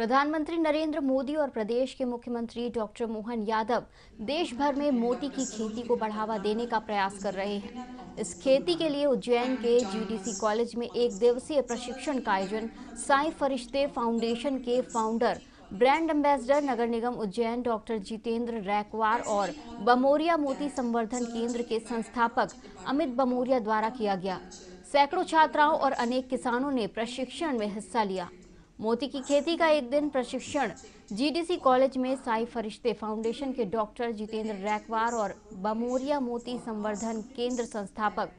प्रधानमंत्री नरेंद्र मोदी और प्रदेश के मुख्यमंत्री डॉक्टर मोहन यादव देश भर में मोती की खेती को बढ़ावा देने का प्रयास कर रहे हैं। इस खेती के लिए उज्जैन के जीडीसी कॉलेज में एक दिवसीय प्रशिक्षण का आयोजन साई फरिश्ते फाउंडेशन के फाउंडर ब्रांड एम्बेसडर नगर निगम उज्जैन डॉक्टर जितेंद्र रैकवार और बमोरिया मोती संवर्धन केंद्र के संस्थापक अमित बमोरिया द्वारा किया गया। सैकड़ों छात्राओं और अनेक किसानों ने प्रशिक्षण में हिस्सा लिया। मोती की खेती का एक दिन प्रशिक्षण जीडीसी कॉलेज में साई फरिश्ते फाउंडेशन के डॉक्टर जितेंद्र रैकवार और बमोरिया मोती संवर्धन केंद्र संस्थापक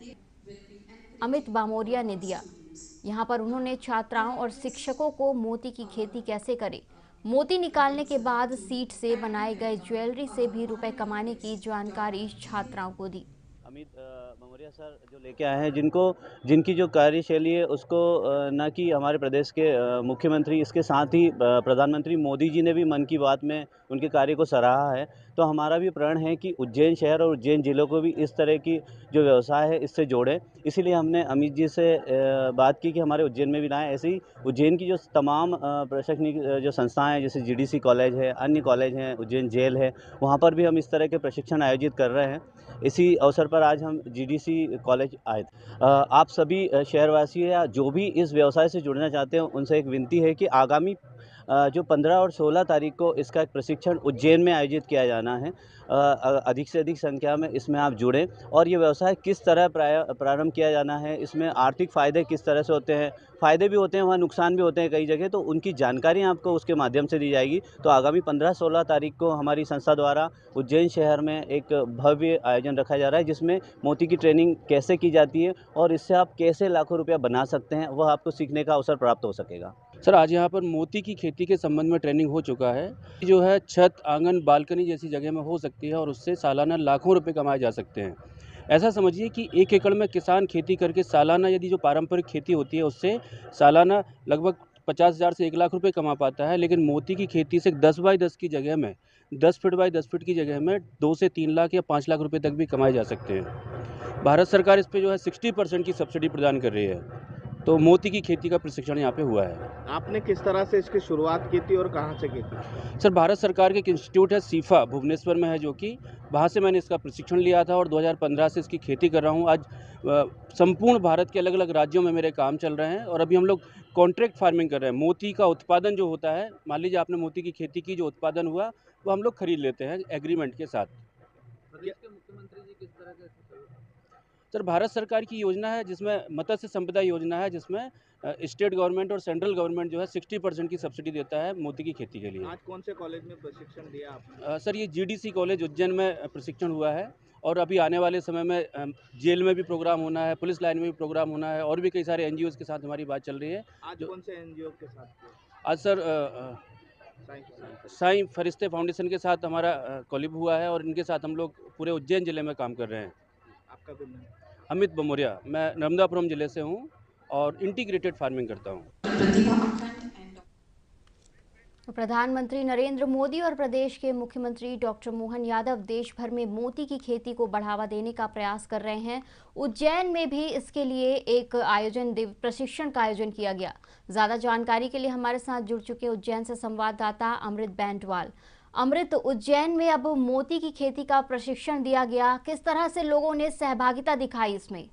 अमित बामोरिया ने दिया। यहां पर उन्होंने छात्राओं और शिक्षकों को मोती की खेती कैसे करें, मोती निकालने के बाद सीट से बनाए गए ज्वेलरी से भी रुपए कमाने की जानकारी छात्राओं को दी। अमित बमोरिया सर जो लेके आए हैं, जिनकी जो कार्यशैली है उसको न कि हमारे प्रदेश के मुख्यमंत्री, इसके साथ ही प्रधानमंत्री मोदी जी ने भी मन की बात में उनके कार्य को सराहा है। तो हमारा भी प्रण है कि उज्जैन शहर और उज्जैन जिलों को भी इस तरह की जो व्यवसाय है इससे जोड़ें। इसीलिए हमने अमित जी से बात की कि हमारे उज्जैन में भी लाएँ। ऐसे ही उज्जैन की जो तमाम प्रशासनिक जो संस्थाएं हैं, जैसे जीडीसी कॉलेज है, अन्य कॉलेज हैं, उज्जैन जेल है, वहाँ पर भी हम इस तरह के प्रशिक्षण आयोजित कर रहे हैं। इसी अवसर पर आज हम जीडीसी कॉलेज आए थे। आप सभी शहरवासी या जो भी इस व्यवसाय से जुड़ना चाहते हैं, उनसे एक विनती है कि आगामी जो 15 और 16 तारीख को इसका एक प्रशिक्षण उज्जैन में आयोजित किया जाना है। अधिक से अधिक संख्या में इसमें आप जुड़ें और ये व्यवसाय किस तरह प्रारंभ किया जाना है, इसमें आर्थिक फ़ायदे किस तरह से होते हैं, फ़ायदे भी होते हैं, वहाँ नुकसान भी होते हैं कई जगह, तो उनकी जानकारी आपको उसके माध्यम से दी जाएगी। तो आगामी 15-16 तारीख को हमारी संस्था द्वारा उज्जैन शहर में एक भव्य आयोजन रखा जा रहा है, जिसमें मोती की ट्रेनिंग कैसे की जाती है और इससे आप कैसे लाखों रुपया बना सकते हैं, वह आपको सीखने का अवसर प्राप्त हो सकेगा। सर, आज यहाँ पर मोती की खेती के संबंध में ट्रेनिंग हो चुका है। जो है छत, आंगन, बालकनी जैसी जगह में हो सकती है और उससे सालाना लाखों रुपए कमाए जा सकते हैं। ऐसा समझिए कि 1 एकड़ में किसान खेती करके सालाना, यदि जो पारंपरिक खेती होती है उससे सालाना लगभग 50,000 से 1 लाख रुपए कमा पाता है। लेकिन मोती की खेती से 10 बाई 10 की जगह में, 10 फीट बाई 10 फीट की जगह में 2 से 3 लाख या 5 लाख रुपए तक भी कमाए जा सकते हैं। भारत सरकार इस पे जो है 60% की सब्सिडी प्रदान कर रही है। तो मोती की खेती का प्रशिक्षण यहाँ पे हुआ है। आपने किस तरह से इसकी शुरुआत की थी और कहाँ से की थी? सर, भारत सरकार के एक इंस्टीट्यूट है सीफा, भुवनेश्वर में है, जो कि वहाँ से मैंने इसका प्रशिक्षण लिया था और 2015 से इसकी खेती कर रहा हूँ। आज संपूर्ण भारत के अलग-अलग राज्यों में मेरे काम चल रहे हैं और अभी हम लोग कॉन्ट्रैक्ट फार्मिंग कर रहे हैं। मोती का उत्पादन जो होता है, मान लीजिए आपने मोती की खेती की, जो उत्पादन हुआ वो हम लोग खरीद लेते हैं एग्रीमेंट के साथ। प्रदेश के मुख्यमंत्री जी किस तरह के सर, भारत सरकार की योजना है जिसमें मत्स्य संपदा योजना है, जिसमें स्टेट गवर्नमेंट और सेंट्रल गवर्नमेंट जो है 60% की सब्सिडी देता है मोती की खेती के लिए। आज कौन से कॉलेज में प्रशिक्षण दिया आपने? सर, ये जीडीसी कॉलेज उज्जैन में प्रशिक्षण हुआ है और अभी आने वाले समय में जेल में भी प्रोग्राम होना है, पुलिस लाइन में भी प्रोग्राम होना है और भी कई सारे एनजीओ के साथ हमारी बात चल रही है। आज कौन से एनजीओ के साथ किया? आज सर साई फरिश्ते फाउंडेशन के साथ हमारा कोलैब हुआ है और इनके साथ हम लोग पूरे उज्जैन जिले में काम कर रहे हैं। आपका गुड नाम? अमित बमोरिया, मैं नर्मदापुरम जिले से हूँ और इंटीग्रेटेड फार्मिंग करता हूँ। प्रधानमंत्री नरेंद्र मोदी और प्रदेश के मुख्यमंत्री डॉक्टर मोहन यादव देश भर में मोती की खेती को बढ़ावा देने का प्रयास कर रहे हैं। उज्जैन में भी इसके लिए एक प्रशिक्षण का आयोजन किया गया। ज्यादा जानकारी के लिए हमारे साथ जुड़ चुके उज्जैन से संवाददाता अमृत बैंटवाल। अमृत, उज्जैन में अब मोती की खेती का प्रशिक्षण दिया गया, किस तरह से लोगों ने सहभागिता दिखाई इसमें?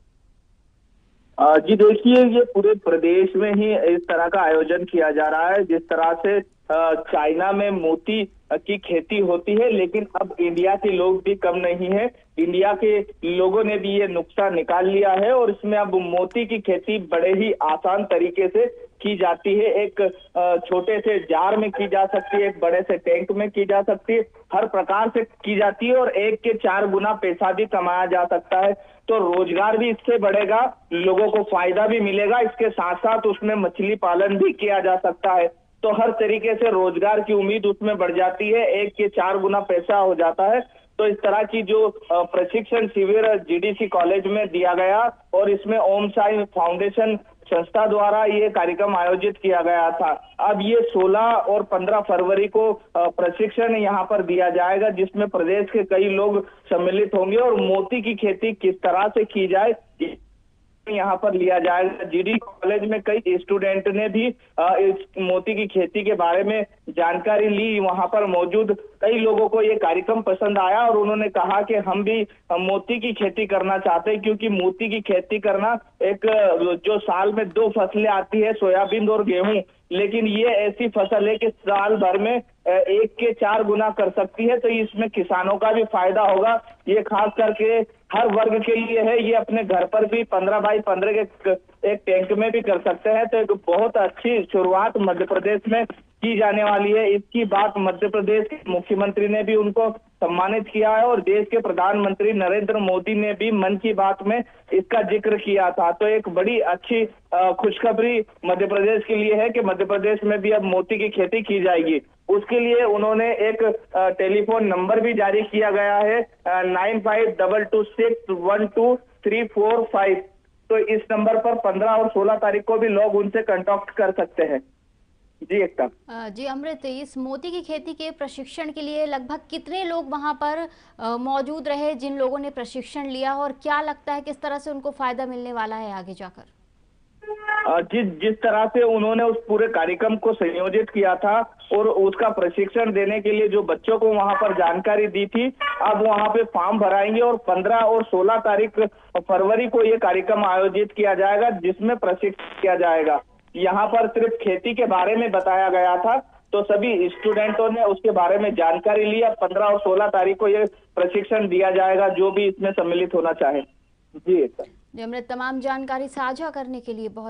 जी देखिए, ये पूरे प्रदेश में ही इस तरह का आयोजन किया जा रहा है। जिस तरह से चाइना में मोती की खेती होती है, लेकिन अब इंडिया के लोग भी कम नहीं है। इंडिया के लोगों ने भी ये नुस्खा निकाल लिया है और इसमें अब मोती की खेती बड़े ही आसान तरीके से की जाती है। एक छोटे से जार में की जा सकती है, एक बड़े से टैंक में की जा सकती है, हर प्रकार से की जाती है और 1 के 4 गुना पैसा भी कमाया जा सकता है। तो रोजगार भी इससे बढ़ेगा, लोगों को फायदा भी मिलेगा। इसके साथ साथ उसमें मछली पालन भी किया जा सकता है, तो हर तरीके से रोजगार की उम्मीद उसमें बढ़ जाती है, 1 के 4 गुना पैसा हो जाता है। तो इस तरह की जो प्रशिक्षण शिविर जीडीसी कॉलेज में दिया गया और इसमें ओम साई फाउंडेशन संस्था द्वारा ये कार्यक्रम आयोजित किया गया था। अब ये 16 और 15 फरवरी को प्रशिक्षण यहाँ पर दिया जाएगा, जिसमें प्रदेश के कई लोग सम्मिलित होंगे और मोती की खेती किस तरह से की जाए यहाँ पर लिया जाएगा। जीडी कॉलेज में कई स्टूडेंट ने भी इस मोती की खेती के बारे में जानकारी ली। वहां पर मौजूद कई लोगों को ये कार्यक्रम पसंद आया और उन्होंने कहा कि हम भी मोती की खेती करना चाहते हैं, क्योंकि मोती की खेती करना एक जो साल में 2 फसलें आती है, सोयाबीन और गेहूं, लेकिन ये ऐसी फसल है कि साल भर में 1 के 4 गुना कर सकती है। तो इसमें किसानों का भी फायदा होगा। ये खास करके हर वर्ग के लिए है। ये अपने घर पर भी 15 बाई 15 के एक टैंक में भी कर सकते हैं। तो एक बहुत अच्छी शुरुआत मध्य प्रदेश में की जाने वाली है। इसकी बात मध्य प्रदेश के मुख्यमंत्री ने भी उनको सम्मानित किया है और देश के प्रधानमंत्री नरेंद्र मोदी ने भी मन की बात में इसका जिक्र किया था। तो एक बड़ी अच्छी खुशखबरी मध्य प्रदेश के लिए है कि मध्य प्रदेश में भी अब मोती की खेती की जाएगी। उसके लिए उन्होंने एक टेलीफोन नंबर भी जारी किया गया है, 9522612345। तो इस नंबर पर 15 और 16 तारीख को भी लोग उनसे कांटेक्ट कर सकते हैं। जी एकता। जी अमृत, इस मोती की खेती के प्रशिक्षण के लिए लगभग कितने लोग वहां पर मौजूद रहे जिन लोगों ने प्रशिक्षण लिया, और क्या लगता है किस तरह से उनको फायदा मिलने वाला है आगे जाकर? जिस तरह से उन्होंने उस पूरे कार्यक्रम को संयोजित किया था और उसका प्रशिक्षण देने के लिए जो बच्चों को वहां पर जानकारी दी थी, अब वहां पे फॉर्म भराएंगे और 15 और 16 तारीख फरवरी को ये कार्यक्रम आयोजित किया जाएगा, जिसमें प्रशिक्षण किया जाएगा। यहाँ पर सिर्फ खेती के बारे में बताया गया था, तो सभी स्टूडेंटों ने उसके बारे में जानकारी ली। अब 15 और 16 तारीख को ये प्रशिक्षण दिया जाएगा जो भी इसमें सम्मिलित होना चाहे। जी अमृत, तमाम जानकारी साझा करने के लिए बहुत